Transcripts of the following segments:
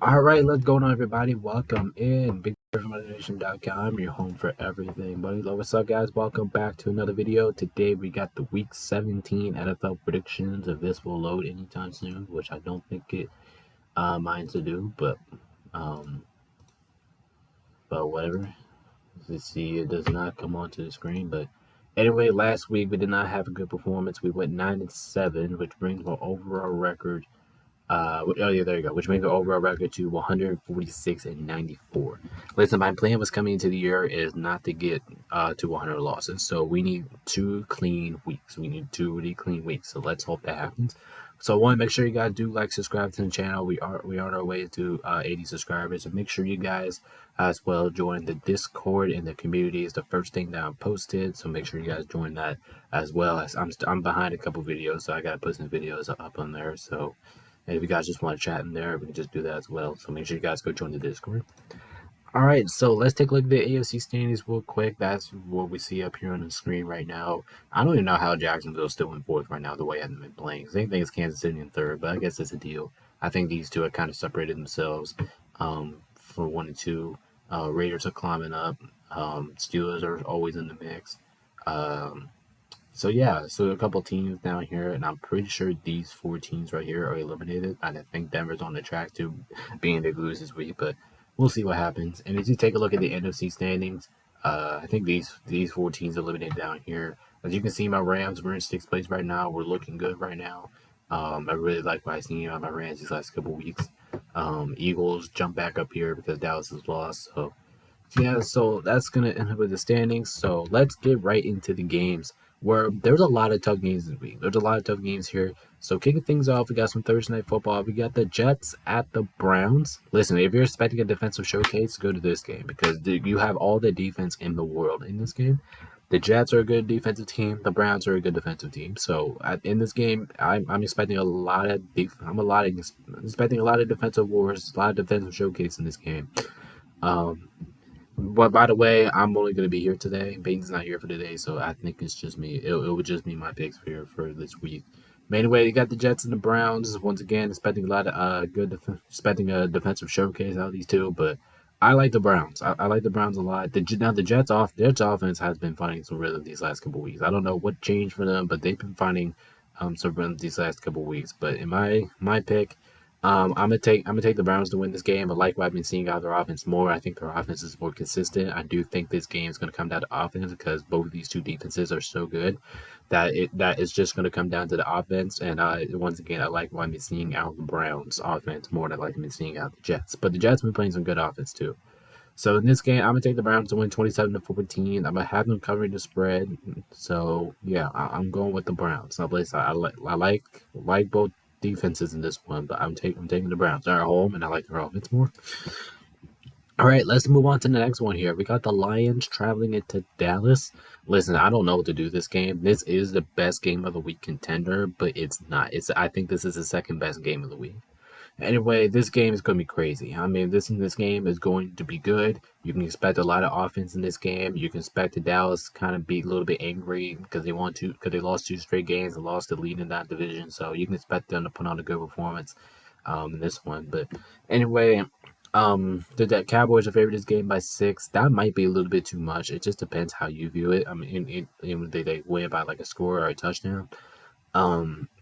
All right, let's go on, everybody. Welcome in BigMotivation.com, your home for everything. Buddy, what's up, guys? Welcome back to another video. Today we got the Week 17 NFL predictions. If this will load anytime soon, which I don't think it minds to do, um, but whatever. Let's see, it does not come onto the screen. But anyway, last week we did not have a good performance. We went 9-7, which brings our overall record. Oh yeah, there you go. Which brings the overall record to 146-94. Listen, my plan was coming into the year is not to get to 100 losses. So we need 2 clean weeks. We need 2 really clean weeks. So let's hope that happens. So I want to make sure you guys do like, subscribe to the channel. We are on our way to 80 subscribers. And make sure you guys as well join the Discord and the community is the first thing that I posted. So make sure you guys join that as well. As I'm behind a couple videos, so I gotta put some videos up on there. So. And if you guys just want to chat in there, we can just do that as well. So make sure you guys go join the Discord. All right, so let's take a look at the AFC standings real quick. That's what we see up here on the screen right now. I don't even know how Jacksonville's still in fourth right now, the way I haven't been playing. Same thing as Kansas City in third, but I guess it's a deal. I think these two have kind of separated themselves for 1 and 2. Raiders are climbing up. Steelers are always in the mix. Um, so yeah, so a couple teams down here, and I'm pretty sure these 4 teams right here are eliminated. And I think Denver's on the track to being the lose this week, but we'll see what happens. And if you take a look at the NFC standings, I think these 4 teams eliminated down here. As you can see, my Rams, we're in 6th place right now. We're looking good right now. I really like what I've seen on my Rams these last couple weeks. Eagles jump back up here because Dallas has lost. So yeah, so that's gonna end up with the standings. So let's get right into the games. Where there's a lot of tough games this week. There's a lot of tough games here. So kicking things off, we got some Thursday night football. We got the Jets at the Browns. Listen, if you're expecting a defensive showcase, go to this game because you have all the defense in the world in this game. The Jets are a good defensive team. The Browns are a good defensive team. So in this game, I'm expecting a lot of expecting a lot of defensive wars, a lot of defensive showcase in this game. Um, but by the way, I'm only going to be here today. Peyton's not here for today, so I think it's just me. It would just be my picks for this week. But anyway, you got the Jets and the Browns. Once again, expecting a lot of expecting a defensive showcase out of these two. But I like the Browns. I like the Browns a lot. Now the Jets offense has been finding some rhythm these last couple weeks. I don't know what changed for them, but they've been finding some rhythm these last couple weeks. But in my pick, I'm gonna take the Browns to win this game. I like what I've been seeing out of their offense more. I think their offense is more consistent. I do think this game is gonna come down to offense because both of these two defenses are so good that it's just gonna come down to the offense. And once again, I like what I've been seeing out of the Browns offense more than I like been seeing out of the Jets. But the Jets have been playing some good offense too. So in this game, I'm gonna take the Browns to win 27-14. I'm gonna have them covering the spread. So yeah, I'm going with the Browns. I like both defenses in this one, but I'm taking the Browns. They're at home, and I like their offense more. All right, let's move on to the next one here. We got the Lions traveling into Dallas. Listen, I don't know what to do this game. This is the best game of the week contender, but it's not. I think this is the second best game of the week. Anyway, this game is going to be crazy. I mean, this game is going to be good. You can expect a lot of offense in this game. You can expect the Dallas kind of be a little bit angry because they lost 2 straight games and lost the lead in that division. So you can expect them to put on a good performance in this one. But anyway, the Cowboys are favored this game by 6. That might be a little bit too much. It just depends how you view it. I mean, they win by like a score or a touchdown.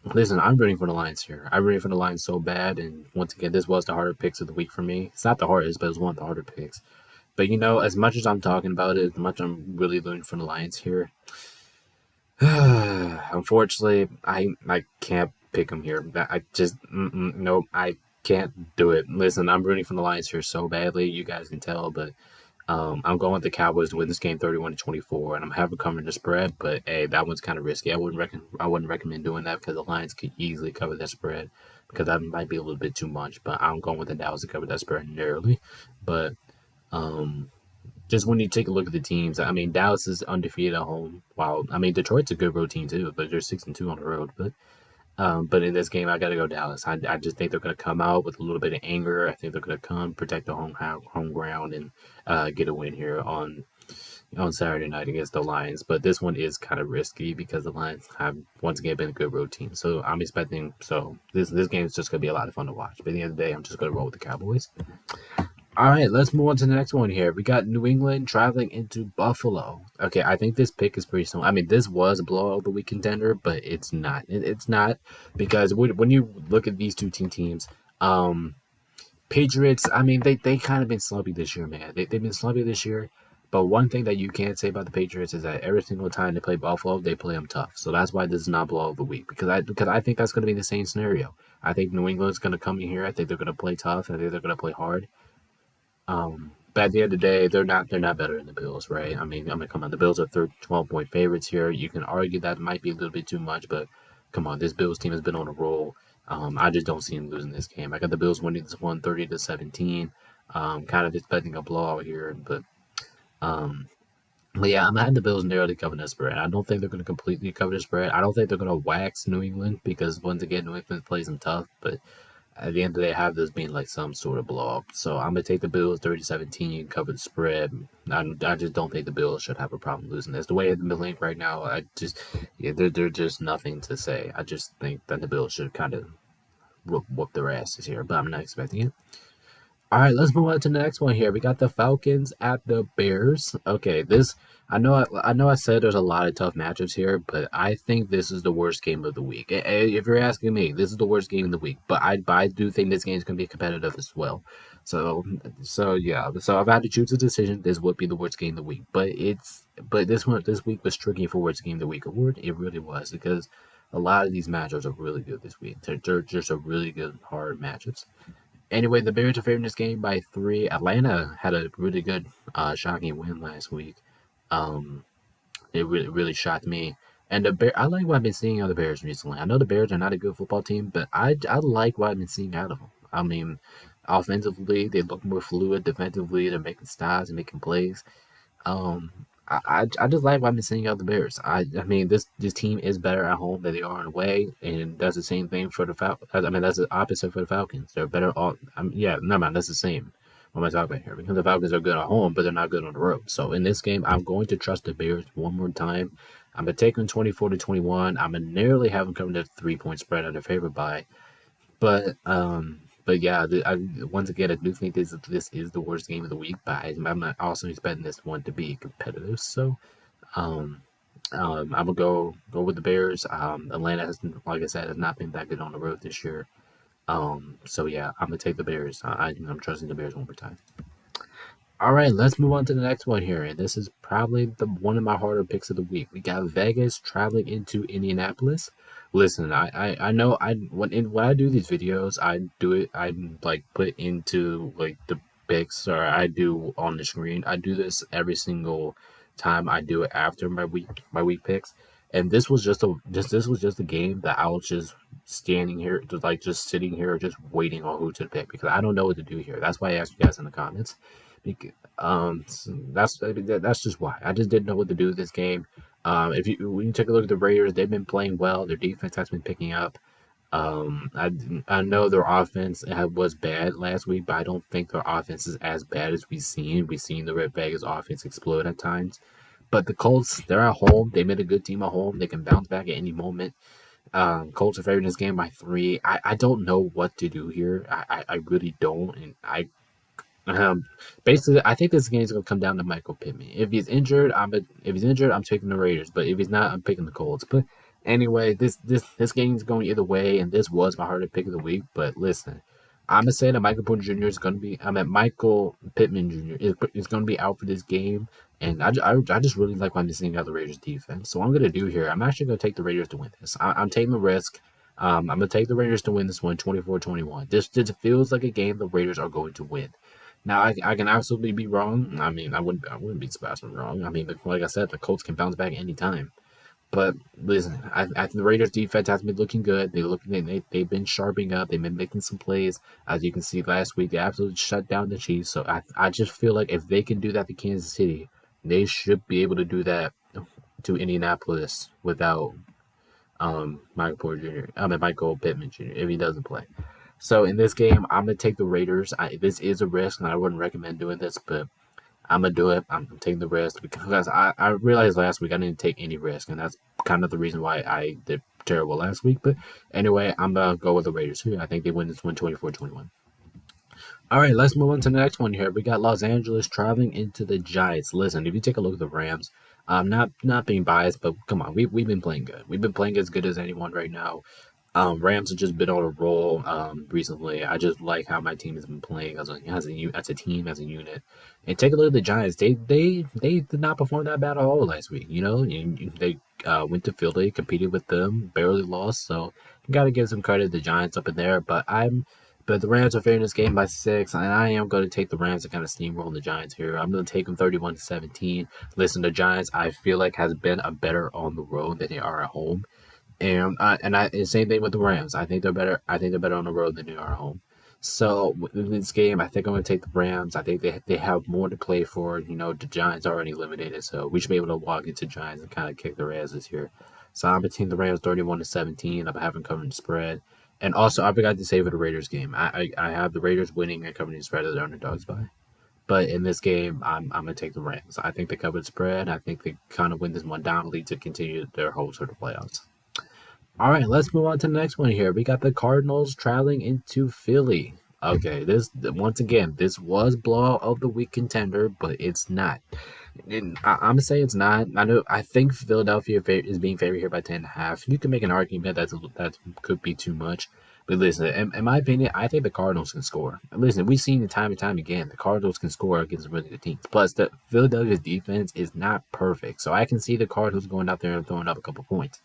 Listen, I'm rooting for the Lions here. I'm rooting for the Lions so bad, and once again, this was the harder picks of the week for me. It's not the hardest, but it was one of the harder picks. But as much as I'm talking about it, as much I'm really rooting for the Lions here. Unfortunately, I can't pick them here. I just nope, I can't do it. Listen, I'm rooting for the Lions here so badly. You guys can tell, but I'm going with the Cowboys to win this game 31-24, and I'm having covering the spread. But hey, that one's kind of risky. I wouldn't recommend doing that because the Lions could easily cover that spread because that might be a little bit too much. But I'm going with the Dallas to cover that spread narrowly. But um, just when you take a look at the teams, I mean, Dallas is undefeated at home. While I mean, Detroit's a good road team too, but they're 6-2 on the road. But in this game, I got to go Dallas. I just think they're going to come out with a little bit of anger. I think they're going to come protect the home ground and get a win here on Saturday night against the Lions, but this one is kind of risky because the Lions have once again been a good road team. So I'm expecting this game is just gonna be a lot of fun to watch. But at the end of the day, I'm just gonna roll with the Cowboys. All right, let's move on to the next one here. We got New England traveling into Buffalo. Okay, I think this pick is pretty simple. I mean, this was a blowout of the week contender, but it's not. It's not because when you look at these two teams, um, Patriots. I mean, they kind of been slumpy this year, man. They've been slumpy this year. But one thing that you can't say about the Patriots is that every single time they play Buffalo, they play them tough. So that's why this is not blowout of the week because I think that's going to be the same scenario. I think New England's going to come in here. I think they're going to play tough. I think they're going to play hard. But at the end of the day, they're not better than the Bills, right? I mean, come on, the Bills are 12-point favorites here. You can argue that might be a little bit too much, but come on, this Bills team has been on a roll. I just don't see them losing this game. I got the Bills winning this one 30-17. Kind of expecting a blowout here, um, but yeah, I'm having the Bills narrowly cover the spread. I don't think they're going to completely cover the spread. I don't think they're going to wax New England because once again, New England plays them tough, but at the end of the day, I have this being like some sort of blow up. So I'm going to take the Bills 30-17, cover the spread. I just don't think the Bills should have a problem losing this. The way the link right now, they're just nothing to say. I just think that the Bills should kind of whoop their asses here, but I'm not expecting it. All right, let's move on to the next one here. We got the Falcons at the Bears. Okay, this I know I said there's a lot of tough matchups here, but I think this is the worst game of the week. If you're asking me, this is the worst game of the week. But I do think this game is going to be competitive as well. So yeah. So if I had to choose a decision, this would be the worst game of the week. But this week was tricky for worst game of the week award. It really was because a lot of these matchups are really good this week. They're just a really good hard matchups. Anyway, the Bears are favored in this game by 3. Atlanta had a really good, shocking win last week. Um, it really shocked me. And I like what I've been seeing out of the Bears recently. I know the Bears are not a good football team, but I like what I've been seeing out of them. I mean, offensively, they look more fluid. Defensively, they're making stops and making plays. Um, I just like what I've been seeing out of the Bears. I mean this team is better at home than they are away, and that's the same thing for the Falcons. I mean that's the opposite for the Falcons. They're better all. Yeah, never mind. That's the same. What am I talking about here? Because the Falcons are good at home, but they're not good on the road. So in this game, I'm going to trust the Bears one more time. I'm gonna take them 24-21. I'm gonna narrowly have them coming to 3 point spread on their favorite by. But yeah, once again, I do think this is the worst game of the week. But I'm not also expecting this one to be competitive. So um, I'm gonna go with the Bears. Atlanta has, like I said, has not been that good on the road this year. So yeah, I'm gonna take the Bears. I'm trusting the Bears one more time. All right, let's move on to the next one here, and this is probably the one of my harder picks of the week. We got Vegas traveling into Indianapolis. Listen, I know when I do these videos, I like put into like the picks or I do on the screen. I do this every single time I do it after my week picks. And this was just a game that I was just standing here, just sitting here, just waiting on who to pick because I don't know what to do here. That's why I asked you guys in the comments. That's just why I just didn't know what to do with this game. If you when you take a look at the Raiders, they've been playing well. Their defense has been picking up. I know their offense was bad last week, but I don't think their offense is as bad as we've seen. We've seen the Red Vegas offense explode at times. But the Colts, they're at home. They made a good team at home. They can bounce back at any moment. Colts are favored in this game by 3. I don't know what to do here. I really don't. And um, basically, I think this game is going to come down to Michael Pittman. If he's injured, I'm taking the Raiders. But if he's not, I'm picking the Colts. But anyway, this game is going either way, and this was my hardest pick of the week. But listen, I'm gonna say that Michael Porter Jr. is going to be. I mean, Michael Pittman Jr. is going to be out for this game, and I just really like what I'm seeing out of the Raiders defense. So what I'm going to do here, I'm actually going to take the Raiders to win this. I'm taking the risk. I'm going to take the Raiders to win this one, 24-21. This feels like a game the Raiders are going to win. Now I can absolutely be wrong. I mean, I wouldn't be surprised if I'm wrong. I mean, like I said, the Colts can bounce back anytime. But listen, I think the Raiders defense has been looking good. They've been sharpening up. They've been making some plays. As you can see last week, they absolutely shut down the Chiefs. So I just feel like if they can do that to Kansas City, they should be able to do that to Indianapolis without Michael Porter Jr. I mean Michael Pittman Jr. if he doesn't play. So in this game, I'm gonna take the Raiders. This is a risk, and I wouldn't recommend doing this, but I'm gonna do it. I'm taking the risk because I realized last week I didn't take any risk, and that's kind of the reason why I did terrible last week. But anyway, I'm gonna go with the Raiders here. I think they win this one 24-21. All right, let's move on to the next one here. We got Los Angeles traveling into the Giants. Listen, if you take a look at the Rams, I'm not being biased, but come on, we've been playing good. We've been playing as good as anyone right now. Rams have just been on a roll recently. I just like how my team has been playing as a team, as a unit. And take a look at the Giants. They did not perform that bad at all last week. They went to Philly, competed with them, barely lost. So you got to give some credit to the Giants up in there. But the Rams are favoring this game by 6, and I am going to take the Rams to kind of steamroll the Giants here. I'm going to take them 31-17. Listen, the Giants, I feel like, has been a better on the road than they are at home. And same thing with the Rams. I think they're better. I think they're better on the road than they are at home. So in this game, I think I'm going to take the Rams. I think they have more to play for. The Giants are already eliminated, so we should be able to walk into Giants and kind of kick their asses here. So I'm between the Rams 31-17. I'm having covering the spread. And also, I forgot to say for the Raiders game, I have the Raiders winning and covering the spread of the underdogs by. But in this game, I'm gonna take the Rams. I think they cover the spread. I think they kind of win this one down, lead to continue their hopes for the playoffs. All right, let's move on to the next one here. We got the Cardinals traveling into Philly. Okay, this once again, this was blowout of the week contender, but it's not. And I'm gonna say it's not. I think Philadelphia is being favored here by 10.5. You can make an argument that could be too much, but listen, in my opinion, I think the Cardinals can score. Listen, we've seen it time and time again. The Cardinals can score against really good teams. Plus, the Philadelphia's defense is not perfect, so I can see the Cardinals going out there and throwing up a couple points.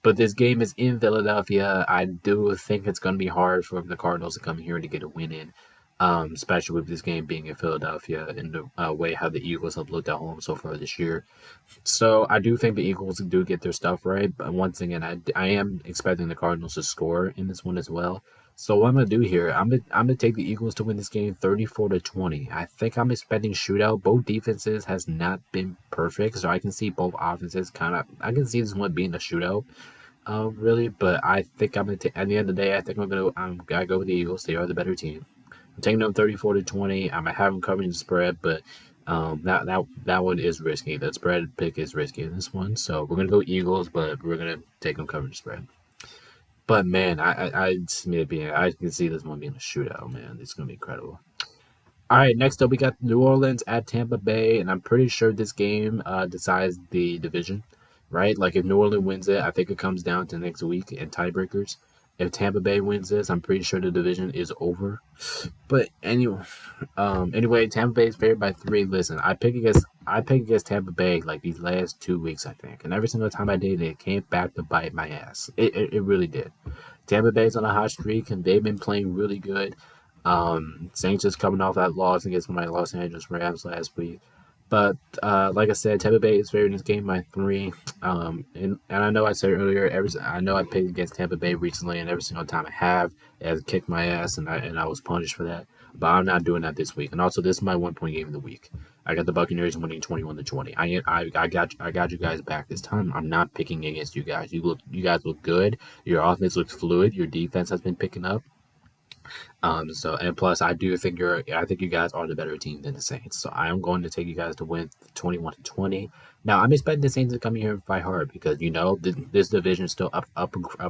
But this game is in Philadelphia. I do think it's going to be hard for the Cardinals to come here and to get a win in, especially with this game being in Philadelphia and the way how the Eagles have looked at home so far this year. So I do think the Eagles do get their stuff right. But once again, I am expecting the Cardinals to score in this one as well. So what I'm gonna do here, I'm gonna take the Eagles to win this game 34-20. I think I'm expecting shootout. Both defenses has not been perfect, so I can see both offenses I can see this one being a shootout. Really, but I think I'm gonna at the end of the day, I think I'm gonna go with the Eagles. They are the better team. I'm taking them 34-20. I'm gonna have them covering the spread, but that one is risky. The spread pick is risky in this one, so we're gonna go Eagles, but we're gonna take them covering the spread. But man, I can see this one being a shootout. Man, it's gonna be incredible. All right, next up we got New Orleans at Tampa Bay, and I'm pretty sure this game decides the division, right? Like if New Orleans wins it, I think it comes down to next week and tiebreakers. If Tampa Bay wins this, I'm pretty sure the division is over. But anyway, Tampa Bay is favored by 3. Listen, I pick against Tampa Bay like these last 2 weeks, I think, and every single time I did, it came back to bite my ass. It really did. Tampa Bay's on a hot streak, and they've been playing really good. Saints just coming off that loss against my Los Angeles Rams last week. But like I said, Tampa Bay is favoring this game by 3. And I know I said earlier, I know I picked against Tampa Bay recently, and every single time I have, it has kicked my ass, and I was punished for that. But I'm not doing that this week. And also, this is my 1 point game of the week. I got the Buccaneers winning 21-20. I got you guys back this time. I'm not picking against you guys. You guys look good. Your offense looks fluid. Your defense has been picking up. So and plus I think you guys are the better team than the Saints. So I am going to take you guys to win 21-20. Now I'm expecting the Saints to come here and fight hard because this division is still up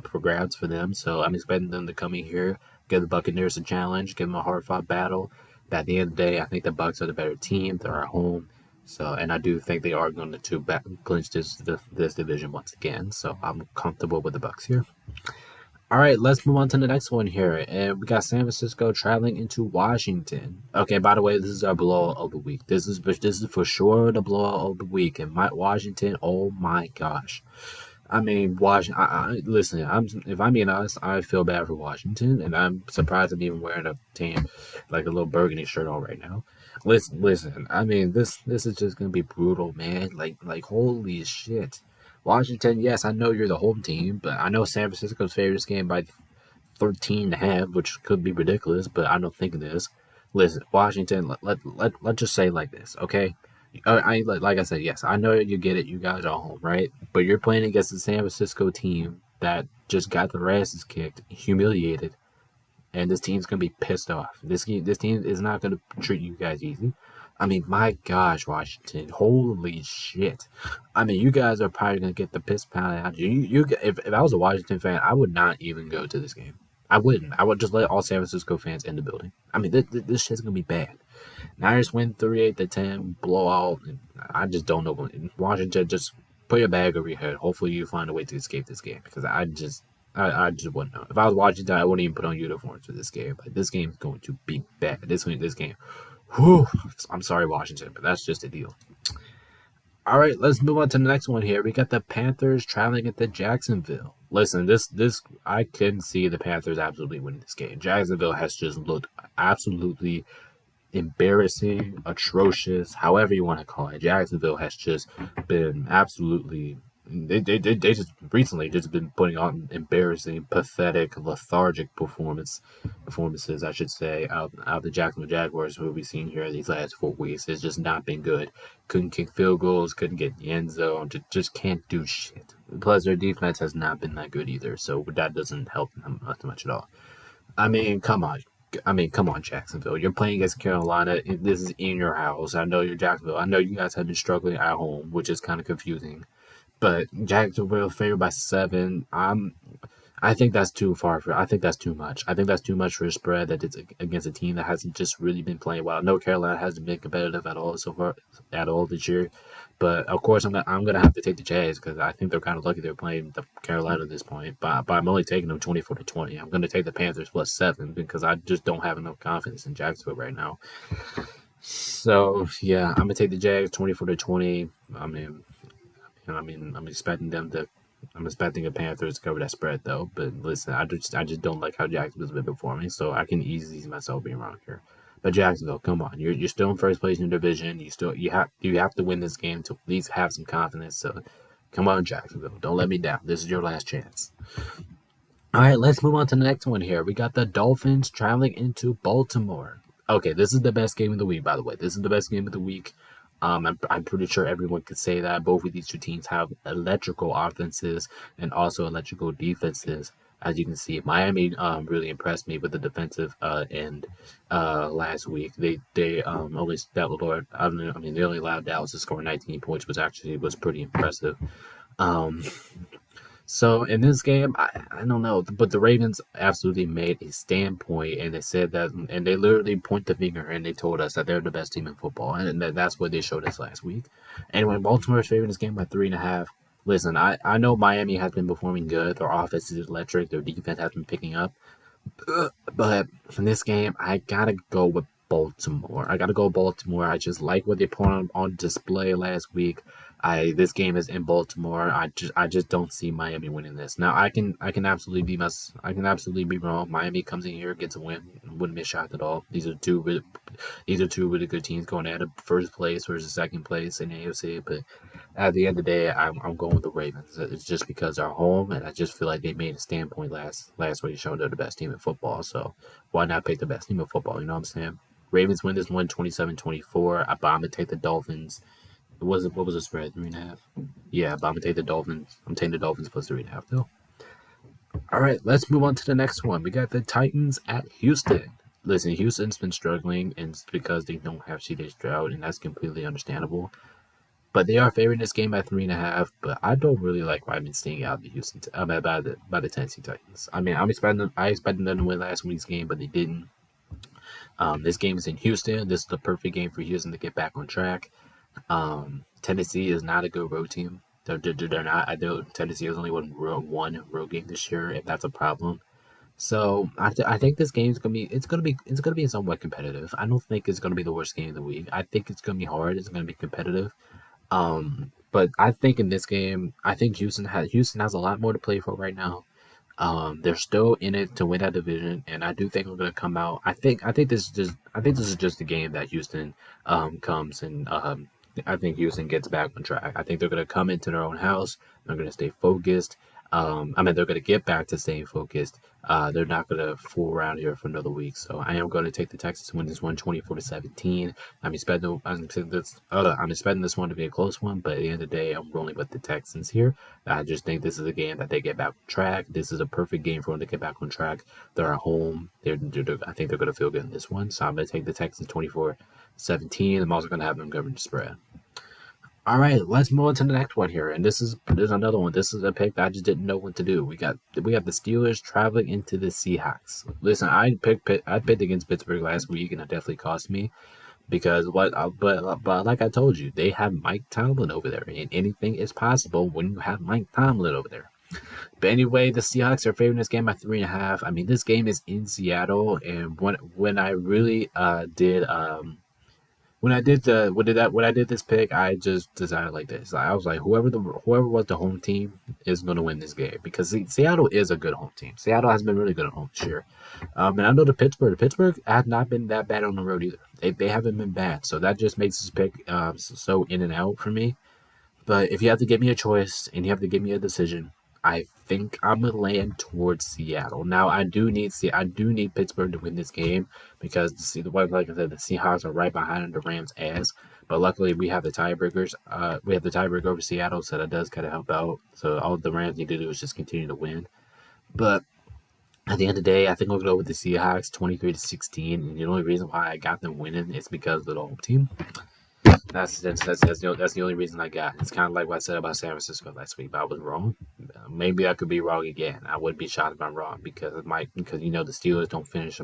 for grabs for them. So I'm expecting them to come in here, give the Buccaneers a challenge, give them a hard fought battle. But at the end of the day, I think the Bucs are the better team. They're at home. So and I do think they are going to clinch this division once again. So I'm comfortable with the Bucs here. All right, let's move on to the next one here. And we got San Francisco traveling into Washington. Okay, by the way, this is our blowout of the week. This is for sure the blowout of the week. And Washington, oh my gosh. I mean, Washington. Listen. If I'm being honest, I feel bad for Washington, and I'm surprised I'm even wearing a tan, like a little burgundy shirt on right now. Listen. I mean, this is just gonna be brutal, man. Like holy shit. Washington, yes, I know you're the home team, but I know San Francisco's favored this game by 13.5, which could be ridiculous, but I don't think it is. Listen, Washington, let's just say like this, okay? Like I said, yes, I know you get it. You guys are home, right? But you're playing against the San Francisco team that just got their asses kicked, humiliated, and this team's gonna be pissed off. This team is not gonna treat you guys easy. I mean, my gosh, Washington, holy shit! I mean, you guys are probably gonna get the piss pounded out of you. If I was a Washington fan, I would not even go to this game. I wouldn't. I would just let all San Francisco fans in the building. I mean, this shit's gonna be bad. Niners win 38-10, blowout. I just don't know. Washington, just put your bag over your head. Hopefully, you find a way to escape this game because I just wouldn't know. If I was Washington, I wouldn't even put on uniforms for this game. Like, this game is going to be bad. This game. Whew, I'm sorry, Washington, but that's just the deal. All right, let's move on to the next one here. We got the Panthers traveling into Jacksonville. Listen, this I can see the Panthers absolutely winning this game. Jacksonville has just looked absolutely embarrassing, atrocious, however you want to call it. Jacksonville has just been absolutely. They just recently just been putting on embarrassing, pathetic, lethargic performances, I should say, out of the Jacksonville Jaguars, who we've seen here these last 4 weeks. It's just not been good. Couldn't kick field goals, couldn't get in the end zone, just can't do shit. Plus, their defense has not been that good either, so that doesn't help them much at all. I mean, come on. Jacksonville. You're playing against Carolina. This is in your house. I know you're Jacksonville. I know you guys have been struggling at home, which is kind of confusing. But Jacksonville favored by 7. I think that's too far I think that's too much. I think that's too much for a spread that it's against a team that hasn't just really been playing well. I know Carolina hasn't been competitive at all so far this year. But of course, I'm gonna have to take the Jags because I think they're kind of lucky they're playing the Carolina at this point. But I'm only taking them 24-20. I'm gonna take the Panthers plus 7 because I just don't have enough confidence in Jacksonville right now. So yeah, I'm gonna take the Jags 24-20. I'm expecting the Panthers to cover that spread though. But listen, I just don't like how Jacksonville's been performing, so I can easily see myself being wrong here. But Jacksonville, come on, you're still in first place in your division. You have to win this game to at least have some confidence. So come on, Jacksonville, don't let me down. This is your last chance. All right, let's move on to the next one here. We got the Dolphins traveling into Baltimore. Okay, this is the best game of the week, by the way. This is the best game of the week. I'm pretty sure everyone could say that. Both of these two teams have electrical offenses and also electrical defenses. As you can see, Miami really impressed me with the defensive end last week. They only they only allowed Dallas to score 19 points, which actually was pretty impressive. So in this game, I don't know, but the Ravens absolutely made a standpoint, and they said that, and they literally point the finger, and they told us that they're the best team in football, and that's what they showed us last week. And when Baltimore's favoring this game by 3.5, listen, I know Miami has been performing good. Their offense is electric. Their defense has been picking up. But in this game, I gotta go with Baltimore. I just like what they put on display last week. This game is in Baltimore. I just don't see Miami winning this. Now I can absolutely be wrong. Miami comes in here, gets a win, wouldn't be shocked at all. These are two really good teams going at it, first place versus second place in the AFC. But at the end of the day, I'm going with the Ravens. It's just because they're home, and I just feel like they made a standpoint last week, showing they're the best team in football. So why not pick the best team in football? You know what I'm saying? Ravens win this one 27-24. I'm gonna take the Dolphins. What was the spread? 3.5. Yeah, but I'm gonna take the Dolphins. I'm taking the Dolphins plus 3.5 though. All right, let's move on to the next one. We got the Titans at Houston. Listen, Houston's been struggling, and it's because they don't have C.J. Stroud, and that's completely understandable. But they are favoring this game by 3.5. But I don't really like what I've been seeing out of the Houston by the Tennessee Titans. I mean, I expected them to win last week's game, but they didn't. This game is in Houston. This is the perfect game for Houston to get back on track. Tennessee is not a good road team. They're not. I know Tennessee has only won one road game this year, and that's a problem. So I think this game is gonna be somewhat competitive. I don't think it's gonna be the worst game of the week. I think it's gonna be hard. It's gonna be competitive. But I think in this game, I think Houston has a lot more to play for right now. They're still in it to win that division, and I do think we're going to come out. I think this is just a game that Houston comes and I think Houston gets back on track. I think they're going to come into their own house. They're going to stay focused. I mean, they're going to get back to staying focused. They're not going to fool around here for another week. So I am going to take the Texans to win this one, 24-17. I'm expecting this one to be a close one, but at the end of the day, I'm rolling with the Texans here. I just think this is a game that they get back on track. This is a perfect game for them to get back on track. They're at home. I think they're going to feel good in this one. So I'm going to take the Texans 24-17. I'm also going to have them cover the spread. All right, let's move on to the next one here, and there's another one. This is a pick that I just didn't know what to do. We got the Steelers traveling into the Seahawks. Listen, I picked against Pittsburgh last week, and it definitely cost me because but like I told you, they have Mike Tomlin over there, and anything is possible when you have Mike Tomlin over there. But anyway, the Seahawks are favoring this game by 3.5. I mean, this game is in Seattle, and when I really did when I did this pick, I just decided like this. I was like, whoever was the home team is going to win this game because Seattle is a good home team. Seattle has been really good at home this year, and I know the Pittsburgh has not been that bad on the road either. They haven't been bad, so that just makes this pick so in and out for me. But if you have to give me a choice and you have to give me a decision, I think I'm gonna land towards Seattle. Now I do need Pittsburgh to win this game because like I said, the Seahawks are right behind the Rams' ass. But luckily we have the tiebreakers. We have the tiebreaker over Seattle, so that does kind of help out. So all the Rams need to do is just continue to win. But at the end of the day, I think I'll go with the Seahawks 23-16. And the only reason why I got them winning is because of the home team. That's the only reason I got. It's kind of like what I said about San Francisco last week, but I was wrong. Maybe I could be wrong again. I wouldn't be shocked if I'm wrong because the Steelers don't finish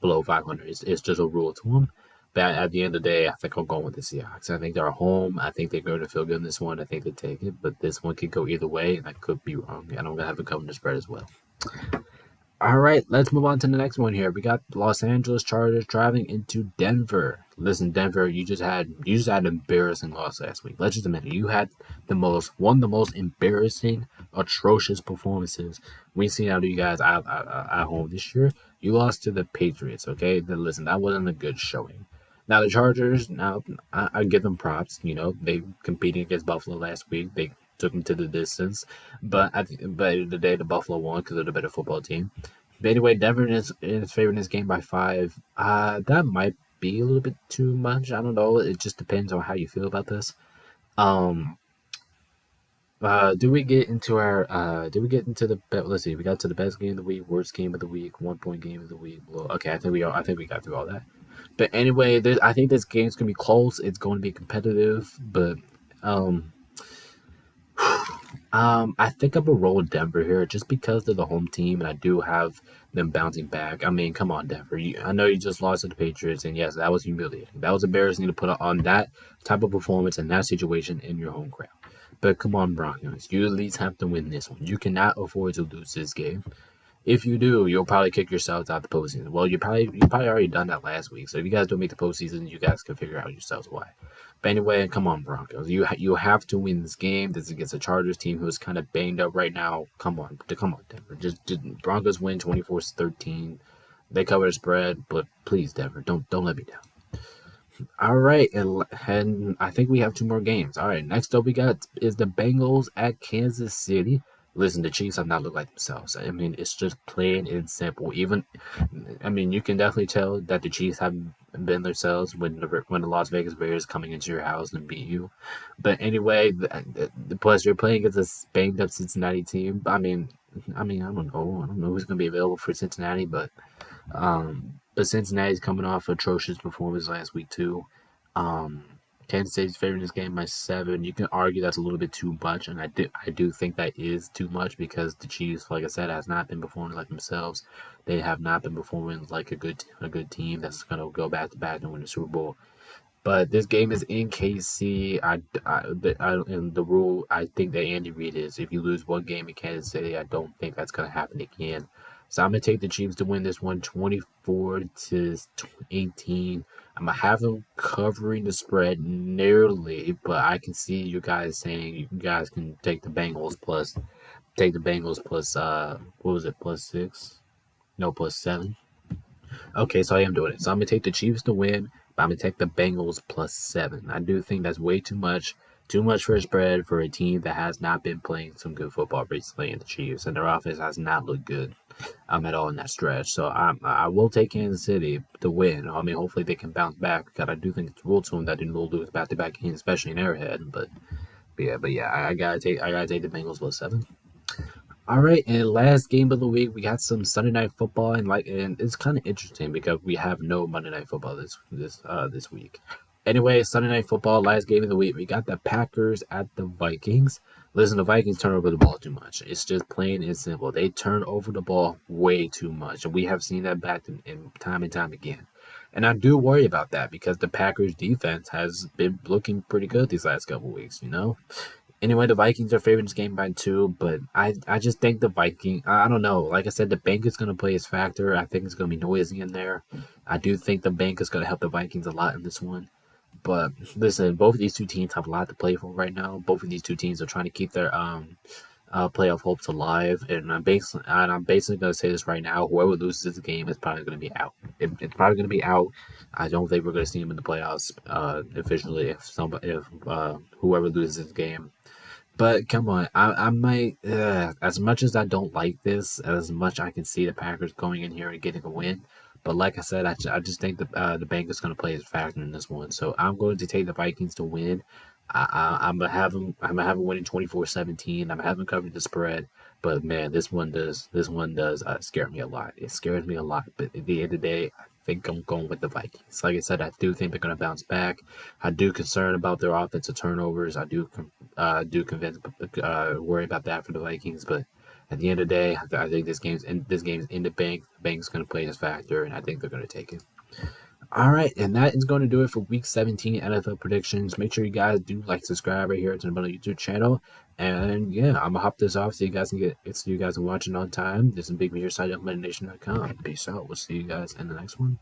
below 500. It's just a rule to them. But at the end of the day, I think I'm going with the Seahawks. I think they're home. I think they're going to feel good in this one. I think they take it, but this one could go either way, and I could be wrong. And I'm gonna have to cover the spread as well. All right, let's move on to the next one here. We got Los Angeles Chargers driving into Denver. Listen, Denver, you just had an embarrassing loss last week. Let's just admit it. You had one of the most embarrassing, atrocious performances we've seen out of you guys at home this year. You lost to the Patriots, okay? Then listen, that wasn't a good showing. Now the Chargers, I give them props. You know, they competing against Buffalo last week. They took them to the distance, but at the end of the day, the Buffalo won because they're the better football team. But anyway, Denver is favoring this game by 5. That might be a little bit too much. I don't know. It just depends on how you feel about this. Do we get into the bet? Let's see. We got to the best game of the week, worst game of the week, 1 point game of the week. Well, okay, I think we got through all that. But anyway, I think this game's gonna be close. It's going to be competitive, but I think I'm gonna roll Denver here just because they're the home team, and I do have them bouncing back. I mean, come on, Denver. I know you just lost to the Patriots, and yes, that was humiliating. That was embarrassing to put on that type of performance in that situation in your home crowd. But come on, Broncos. You at least have to win this one. You cannot afford to lose this game. If you do, you'll probably kick yourselves out the postseason. Well, you probably already done that last week. So if you guys don't make the postseason, you guys can figure out yourselves why. But anyway, come on, Broncos. You have to win this game. This is against a Chargers team who's kind of banged up right now. Come on, Denver. Just Broncos win 24-13. They cover the spread, but please, Denver, don't let me down. All right, and I think we have 2 more games. All right, next up we got is the Bengals at Kansas City. Listen, the Chiefs have not looked like themselves. I mean, it's just plain and simple. You can definitely tell that the Chiefs haven't been themselves when the Las Vegas Raiders coming into your house and beat you. But anyway, plus you're playing against a banged up Cincinnati team. I don't know who's going to be available for Cincinnati, but Cincinnati's coming off atrocious performance last week too. Kansas State's favoring this game by 7. You can argue that's a little bit too much, and I do think that is too much because the Chiefs, like I said, has not been performing like themselves. They have not been performing like a good team that's going to go back to back and win the Super Bowl. But this game is in KC. And the rule I think that Andy Reid is if you lose one game in Kansas City, I don't think that's going to happen again. So I'm going to take the Chiefs to win this one 24-18. I'm going to have them covering the spread nearly, but I can see you guys saying you guys can take the Bengals plus, what was it, plus 6? No, plus 7. Okay, so I am doing it. So I'm going to take the Chiefs to win, but I'm going to take the Bengals plus 7. I do think that's way too much. Too much for a spread for a team that has not been playing some good football recently in the Chiefs, and their offense has not looked good at all in that stretch. So I will take Kansas City to win. I mean, hopefully they can bounce back because I do think it's ruled to them that they will lose back-to-back games, especially in Arrowhead. But yeah, I gotta take the Bengals with 7. All right, and last game of the week, we got some Sunday night football, and it's kind of interesting because we have no Monday night football this week. Anyway, Sunday night football, last game of the week, we got the Packers at the Vikings. Listen, the Vikings turn over the ball too much. It's just plain and simple. They turn over the ball way too much, and we have seen that back in time and time again. And I do worry about that because the Packers defense has been looking pretty good these last couple weeks. Anyway, the Vikings are favoring this game by 2, but I just think the Viking. I don't know. Like I said, the bank is going to play its factor. I think it's going to be noisy in there. I do think the bank is going to help the Vikings a lot in this one. But listen, both of these two teams have a lot to play for right now. Both of these two teams are trying to keep their playoff hopes alive. And I'm basically going to say this right now: whoever loses this game is probably going to be out. It's probably going to be out. I don't think we're going to see them in the playoffs officially if whoever loses this game. But come on, I might. As much as I don't like this, as much I can see the Packers going in here and getting a win. But like I said, I just think the bank is going to play a factor in this one. So I'm going to take the Vikings to win. I'm gonna have them. I'm gonna have them winning 24-17. I'm gonna have them covering the spread. But man, this one does scare me a lot. It scares me a lot. But at the end of the day, I think I'm going with the Vikings. Like I said, I do think they're gonna bounce back. I do concern about their offensive turnovers. I do convince worry about that for the Vikings. But at the end of the day, I think this game's in the bank. The bank's gonna play this factor, and I think they're gonna take it. All right, and that is going to do it for Week 17 NFL predictions. Make sure you guys do like, subscribe right here to the Bundle YouTube channel. And yeah, I'm gonna hop this off so you guys can watch it on time. This is Big Meteor site of MetaNation.com. Peace out. We'll see you guys in the next one.